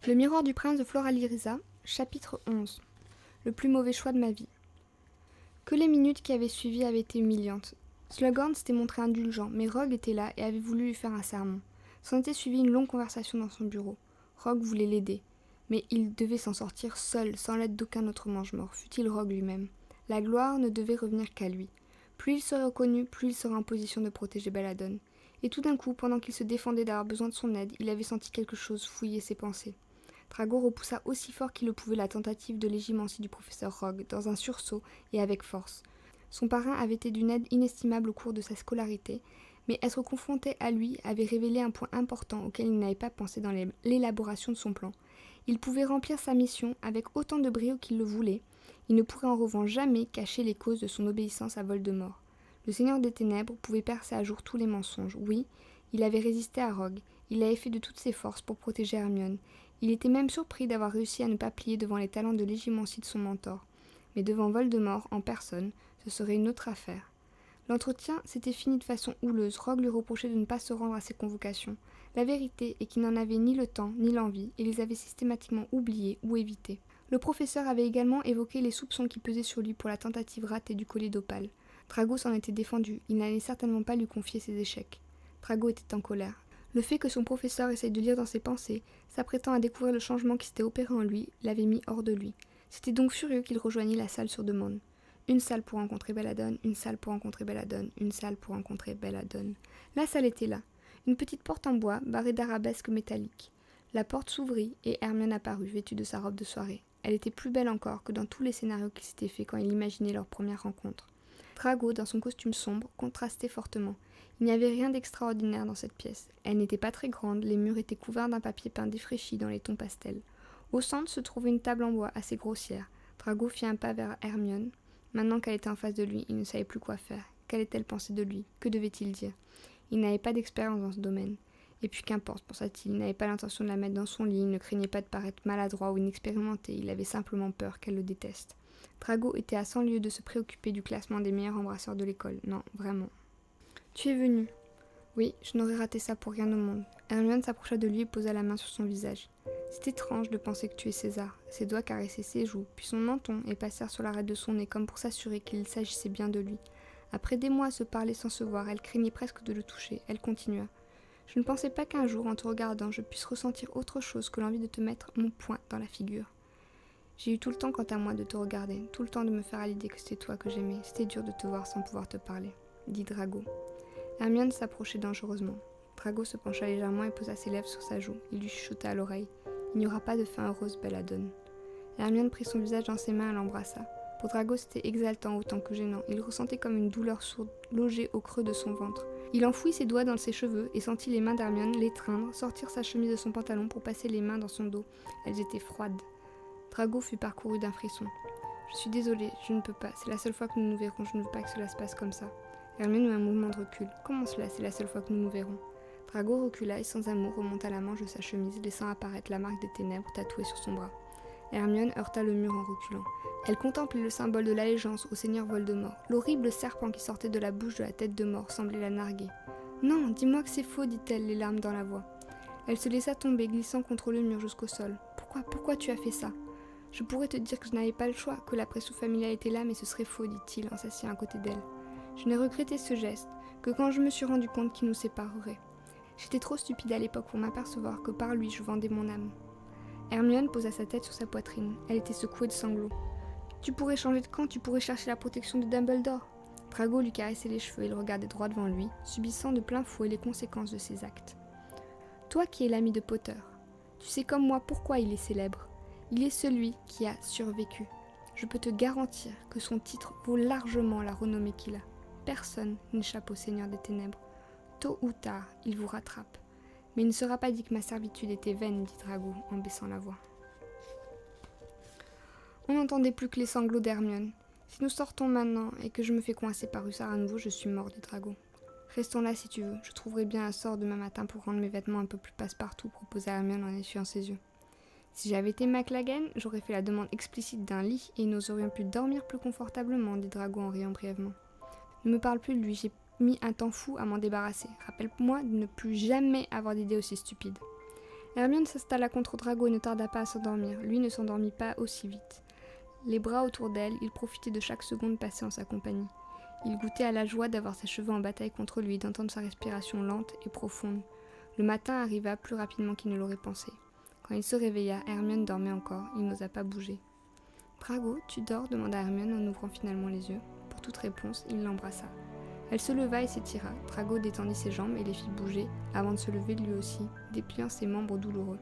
Le miroir du prince de Floralirisa, chapitre 11. Le plus mauvais choix de ma vie. Que les minutes qui avaient suivi avaient été humiliantes. Slughorn s'était montré indulgent, mais Rogue était là et avait voulu lui faire un sermon. S'en était suivi une longue conversation dans son bureau. Rogue voulait l'aider, mais il devait s'en sortir seul, sans l'aide d'aucun autre mange-mort, fût-il Rogue lui-même. La gloire ne devait revenir qu'à lui. Plus il serait reconnu, plus il serait en position de protéger Belladone. Et tout d'un coup, pendant qu'il se défendait d'avoir besoin de son aide, il avait senti quelque chose fouiller ses pensées. Drago repoussa aussi fort qu'il le pouvait la tentative de légimancie du professeur Rogue, dans un sursaut et avec force. Son parrain avait été d'une aide inestimable au cours de sa scolarité, mais être confronté à lui avait révélé un point important auquel il n'avait pas pensé dans l'élaboration de son plan. Il pouvait remplir sa mission avec autant de brio qu'il le voulait, il ne pourrait en revanche jamais cacher les causes de son obéissance à Voldemort. Le Seigneur des Ténèbres pouvait percer à jour tous les mensonges, oui, il avait résisté à Rogue, il l'avait fait de toutes ses forces pour protéger Hermione. Il était même surpris d'avoir réussi à ne pas plier devant les talents de légimancie de son mentor. Mais devant Voldemort, en personne, ce serait une autre affaire. L'entretien s'était fini de façon houleuse. Rogue lui reprochait de ne pas se rendre à ses convocations. La vérité est qu'il n'en avait ni le temps ni l'envie, et les avait systématiquement oubliés ou évités. Le professeur avait également évoqué les soupçons qui pesaient sur lui pour la tentative ratée du collier d'opale. Drago s'en était défendu, il n'allait certainement pas lui confier ses échecs. Drago était en colère. Le fait que son professeur essaye de lire dans ses pensées, s'apprêtant à découvrir le changement qui s'était opéré en lui, l'avait mis hors de lui. C'était donc furieux qu'il rejoignit la salle sur demande. Une salle pour rencontrer Belladone, une salle pour rencontrer Belladone, une salle pour rencontrer Belladone. La salle était là. Une petite porte en bois, barrée d'arabesques métalliques. La porte s'ouvrit et Hermione apparut, vêtue de sa robe de soirée. Elle était plus belle encore que dans tous les scénarios qu'il s'était fait quand il imaginait leur première rencontre. Drago, dans son costume sombre, contrastait fortement. Il n'y avait rien d'extraordinaire dans cette pièce. Elle n'était pas très grande, les murs étaient couverts d'un papier peint défraîchi dans les tons pastels. Au centre se trouvait une table en bois assez grossière. Drago fit un pas vers Hermione. Maintenant qu'elle était en face de lui, il ne savait plus quoi faire. Qu'allait-elle penser de lui? Que devait-il dire? Il n'avait pas d'expérience dans ce domaine. Et puis qu'importe, pensa-t-il, il n'avait pas l'intention de la mettre dans son lit, il ne craignait pas de paraître maladroit ou inexpérimenté, il avait simplement peur qu'elle le déteste. Drago était à 100 lieues de se préoccuper du classement des meilleurs embrasseurs de l'école. Non, vraiment. Tu es venu. Oui, je n'aurais raté ça pour rien au monde. Hermione s'approcha de lui et posa la main sur son visage. C'est étrange de penser que tu es César. Ses doigts caressaient ses joues, puis son menton, et passèrent sur l'arête de son nez comme pour s'assurer qu'il s'agissait bien de lui. Après des mois à se parler sans se voir, elle craignait presque de le toucher. Elle continua. Je ne pensais pas qu'un jour, en te regardant, je puisse ressentir autre chose que l'envie de te mettre mon poing dans la figure. J'ai eu tout le temps quant à moi de te regarder, tout le temps de me faire à l'idée que c'était toi que j'aimais. C'était dur de te voir sans pouvoir te parler, dit Drago. Hermione s'approchait dangereusement. Drago se pencha légèrement et posa ses lèvres sur sa joue. Il lui chuchota à l'oreille. Il n'y aura pas de fin heureuse, Belladone. Hermione prit son visage dans ses mains et l'embrassa. Pour Drago, c'était exaltant autant que gênant. Il ressentait comme une douleur sourde logée au creux de son ventre. Il enfouit ses doigts dans ses cheveux et sentit les mains d'Hermione l'étreindre, sortir sa chemise de son pantalon pour passer les mains dans son dos. Elles étaient froides. Drago fut parcouru d'un frisson. Je suis désolée, je ne peux pas. C'est la seule fois que nous nous verrons. Je ne veux pas que cela se passe comme ça. Hermione eut un mouvement de recul. Comment cela? C'est la seule fois que nous nous verrons. Drago recula et sans amour remonta la manche de sa chemise, laissant apparaître la marque des ténèbres tatouée sur son bras. Hermione heurta le mur en reculant. Elle contemplait le symbole de l'allégeance au seigneur Voldemort. L'horrible serpent qui sortait de la bouche de la tête de mort semblait la narguer. Non, dis-moi que c'est faux, dit-elle, les larmes dans la voix. Elle se laissa tomber, glissant contre le mur jusqu'au sol. Pourquoi tu as fait ça? Je pourrais te dire que je n'avais pas le choix, que la pression familiale était là, mais ce serait faux, dit-il en s'asseyant à côté d'elle. Je n'ai regretté ce geste que quand je me suis rendu compte qu'il nous séparerait. J'étais trop stupide à l'époque pour m'apercevoir que par lui je vendais mon âme. Hermione posa sa tête sur sa poitrine. Elle était secouée de sanglots. Tu pourrais changer de camp, tu pourrais chercher la protection de Dumbledore. Drago lui caressait les cheveux et le regardait droit devant lui, subissant de plein fouet les conséquences de ses actes. Toi qui es l'ami de Potter, tu sais comme moi pourquoi il est célèbre. Il est celui qui a survécu. Je peux te garantir que son titre vaut largement la renommée qu'il a. Personne n'échappe au Seigneur des Ténèbres. Tôt ou tard, il vous rattrape. Mais il ne sera pas dit que ma servitude était vaine, dit Drago en baissant la voix. On n'entendait plus que les sanglots d'Hermione. Si nous sortons maintenant et que je me fais coincer par Hussard à nouveau, je suis mort, dit Drago. Restons là si tu veux. Je trouverai bien un sort demain matin pour rendre mes vêtements un peu plus passe-partout, proposa Hermione en essuyant ses yeux. Si j'avais été McLaggen, j'aurais fait la demande explicite d'un lit et nous aurions pu dormir plus confortablement, dit Drago en riant brièvement. Ne me parle plus de lui, j'ai mis un temps fou à m'en débarrasser. Rappelle-moi de ne plus jamais avoir d'idées aussi stupides. Hermione s'installa contre Drago et ne tarda pas à s'endormir. Lui ne s'endormit pas aussi vite. Les bras autour d'elle, il profitait de chaque seconde passée en sa compagnie. Il goûtait à la joie d'avoir ses cheveux en bataille contre lui, d'entendre sa respiration lente et profonde. Le matin arriva plus rapidement qu'il ne l'aurait pensé. Quand il se réveilla, Hermione dormait encore, il n'osa pas bouger. « Drago, tu dors ?» demanda Hermione en ouvrant finalement les yeux. Pour toute réponse, il l'embrassa. Elle se leva et s'étira. Drago détendit ses jambes et les fit bouger, avant de se lever lui aussi, dépliant ses membres douloureux.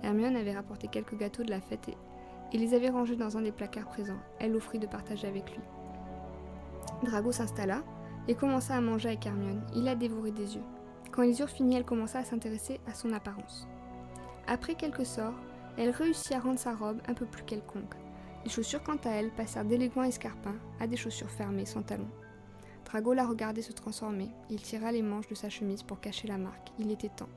Hermione avait rapporté quelques gâteaux de la fête et les avait rangés dans un des placards présents. Elle offrit de partager avec lui. Drago s'installa et commença à manger avec Hermione. Il la dévorait des yeux. Quand ils eurent fini, elle commença à s'intéresser à son apparence. Après quelques sorts, elle réussit à rendre sa robe un peu plus quelconque. Les chaussures, quant à elles, passèrent d'élégants escarpins à des chaussures fermées, sans talons. Drago la regardait se transformer. Il tira les manches de sa chemise pour cacher la marque. Il était temps.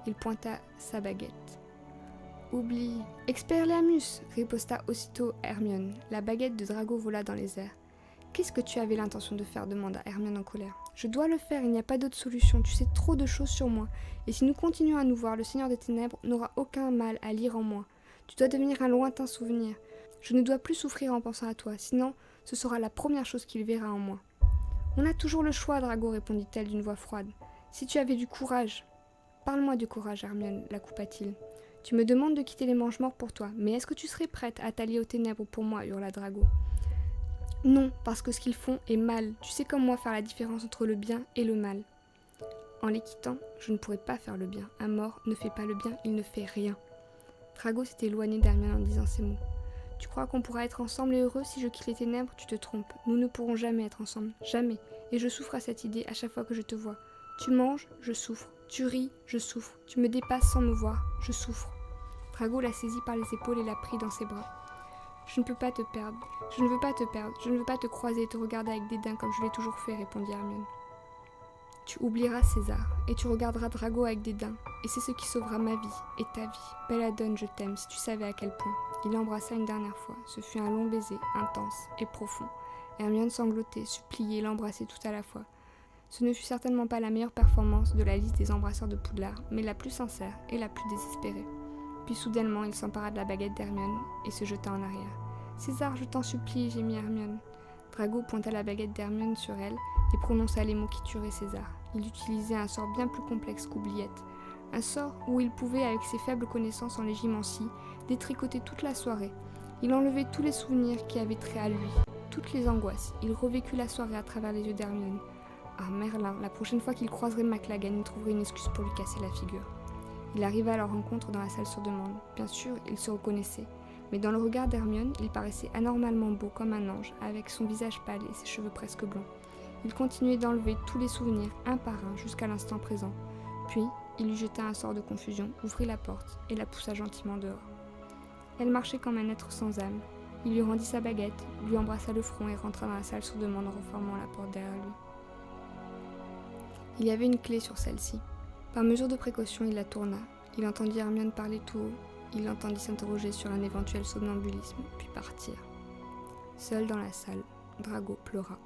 Il pointa sa baguette. « Oublie. Expelliarmus !» riposta aussitôt Hermione. La baguette de Drago vola dans les airs. « Qu'est-ce que tu avais l'intention de faire ?» demanda Hermione en colère. « Je dois le faire, il n'y a pas d'autre solution. Tu sais trop de choses sur moi. Et si nous continuons à nous voir, le Seigneur des Ténèbres n'aura aucun mal à lire en moi. Tu dois devenir un lointain souvenir. Je ne dois plus souffrir en pensant à toi, sinon ce sera la première chose qu'il verra en moi. » « On a toujours le choix, Drago, répondit-elle d'une voix froide. Si tu avais du courage. Parle-moi du courage, Hermione, la coupa-t-il. Tu me demandes de quitter les Mange-Morts pour toi, mais est-ce que tu serais prête à t'allier aux ténèbres pour moi, hurla Drago. Non, parce que ce qu'ils font est mal. Tu sais comme moi faire la différence entre le bien et le mal. En les quittant, je ne pourrais pas faire le bien. Un mort ne fait pas le bien, il ne fait rien. Drago s'était éloigné d'Hermione en disant ces mots. Tu crois qu'on pourra être ensemble et heureux si je quitte les ténèbres? Tu te trompes. Nous ne pourrons jamais être ensemble. Jamais. Et je souffre à cette idée à chaque fois que je te vois. Tu manges, je souffre. Tu ris, je souffre. Tu me dépasses sans me voir. Je souffre. Drago la saisit par les épaules et la prit dans ses bras. Je ne peux pas te perdre. Je ne veux pas te perdre. Je ne veux pas te croiser et te regarder avec dédain comme je l'ai toujours fait, répondit Hermione. Tu oublieras César, et tu regarderas Drago avec dédain, et c'est ce qui sauvera ma vie et ta vie. Belladone, je t'aime, si tu savais à quel point. Il l'embrassa une dernière fois. Ce fut un long baiser, intense et profond. Hermione sanglotait, suppliait, l'embrassait tout à la fois. Ce ne fut certainement pas la meilleure performance de la liste des embrasseurs de Poudlard, mais la plus sincère et la plus désespérée. Puis soudainement, il s'empara de la baguette d'Hermione et se jeta en arrière. « César, je t'en supplie, gémit Hermione. » Drago pointa la baguette d'Hermione sur elle et prononça les mots qui tueraient César. Il utilisait un sort bien plus complexe qu'Oubliette. Un sort où il pouvait, avec ses faibles connaissances en légimancie, détricoter toute la soirée. Il enlevait tous les souvenirs qui avaient trait à lui, toutes les angoisses. Il revécut la soirée à travers les yeux d'Hermione. Ah, Merlin, la prochaine fois qu'il croiserait McLaggen, il trouverait une excuse pour lui casser la figure. Il arriva à leur rencontre dans la salle sur demande. Bien sûr, ils se reconnaissaient. Mais dans le regard d'Hermione, il paraissait anormalement beau comme un ange, avec son visage pâle et ses cheveux presque blonds. Il continuait d'enlever tous les souvenirs, un par un, jusqu'à l'instant présent. Puis, il lui jeta un sort de confusion, ouvrit la porte et la poussa gentiment dehors. Elle marchait comme un être sans âme. Il lui rendit sa baguette, lui embrassa le front et rentra dans la salle sur demande en refermant la porte derrière lui. Il y avait une clé sur celle-ci. Par mesure de précaution, il la tourna. Il entendit Hermione parler tout haut. Il l'entendit s'interroger sur un éventuel somnambulisme, puis partir. Seul dans la salle, Drago pleura.